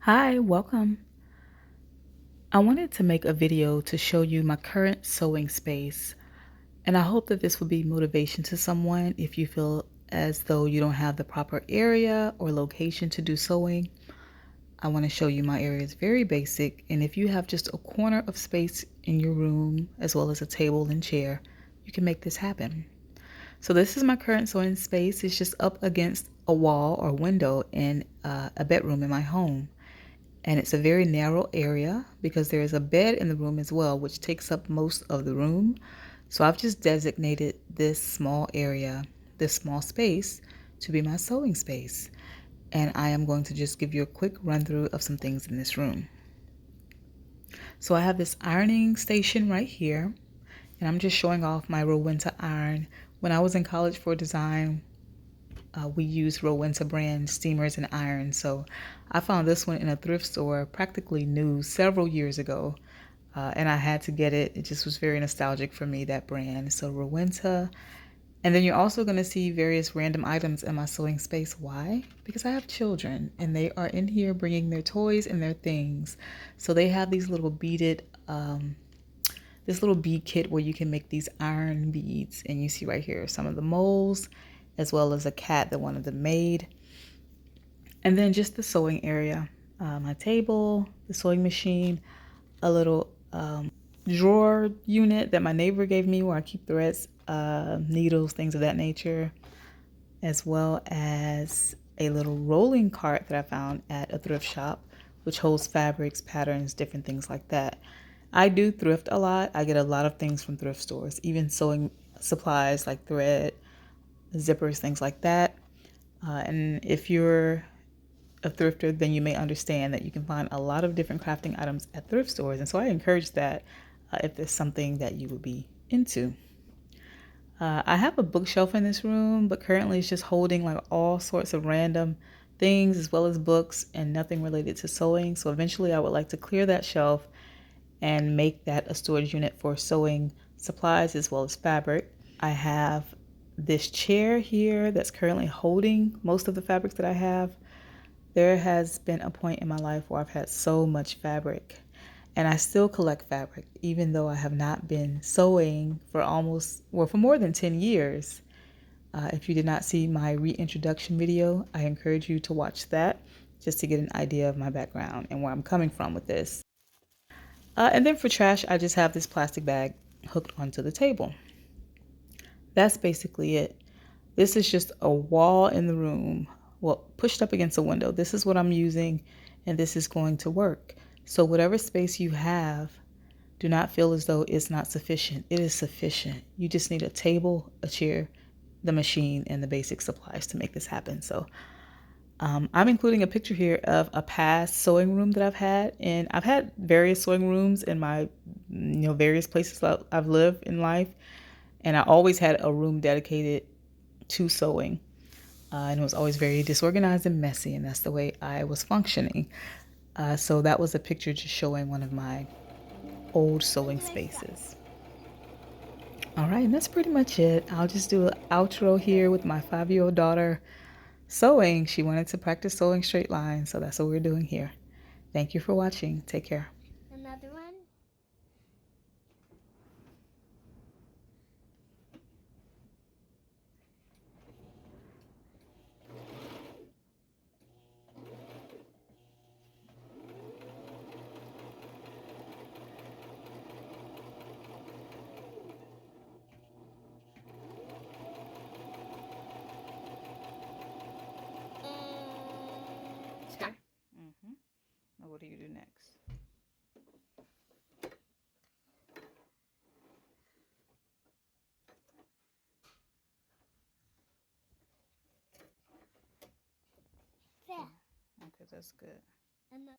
Hi, welcome. I wanted to make a video to show you my current sewing space, and I hope that this will be motivation to someone if you feel as though you don't have the proper area or location to do sewing. I want to show you my area is very basic, and if you have just a corner of space in your room as well as a table and chair, you can make this happen. So this is my current sewing space. It's just up against a wall or window in a bedroom in my home. And it's a very narrow area because there is a bed in the room as well, which takes up most of the room. So I've just designated this small area, this small space, to be my sewing space. And I am going to just give you a quick run through of some things in this room. So I have this ironing station right here, and I'm just showing off my Rowenta iron. When I was in college for design, we use Rowenta brand steamers and irons. So I found this one in a thrift store, practically new, several years ago. And I had to get it. It just was very nostalgic for me, that brand. So Rowenta. And then you're also going to see various random items in my sewing space. Why? Because I have children and they are in here bringing their toys and their things. So they have these little beaded, this little bead kit where you can make these iron beads. And you see right here some of the molds, as well as a cat that one of them made. And then just the sewing area, my table, the sewing machine, a little drawer unit that my neighbor gave me where I keep threads, needles, things of that nature, as well as a little rolling cart that I found at a thrift shop, which holds fabrics, patterns, different things like that. I do thrift a lot. I get a lot of things from thrift stores, even sewing supplies like thread, zippers, things like that. And if you're a thrifter, then you may understand that you can find a lot of different crafting items at thrift stores. And so I encourage that if there's something that you would be into. I have a bookshelf in this room, but currently it's just holding like all sorts of random things as well as books and nothing related to sewing. So eventually I would like to clear that shelf and make that a storage unit for sewing supplies as well as fabric. I have this chair here that's currently holding most of the fabrics that I have. There has been a point in my life where I've had so much fabric, and I still collect fabric, even though I have not been sewing for for more than 10 years. If you did not see my reintroduction video, I encourage you to watch that just to get an idea of my background and where I'm coming from with this. And then for trash, I just have this plastic bag hooked onto the table. That's basically it. This is just a wall in the room, well, pushed up against a window. This is what I'm using, and this is going to work. So whatever space you have, do not feel as though it's not sufficient. It is sufficient. You just need a table, a chair, the machine, and the basic supplies to make this happen. So I'm including a picture here of a past sewing room that I've had, and I've had various sewing rooms in my, various places that I've lived in life, and I always had a room dedicated to sewing. And it was always very disorganized and messy, and that's the way I was functioning. So that was a picture just showing one of my old sewing spaces. All right, and that's pretty much it. I'll just do an outro here with my 5-year-old daughter sewing. She wanted to practice sewing straight lines, so that's what we're doing here. Thank you for watching. Take care. Another one? Okay. Now what do you do next? There. Okay, that's good. Another.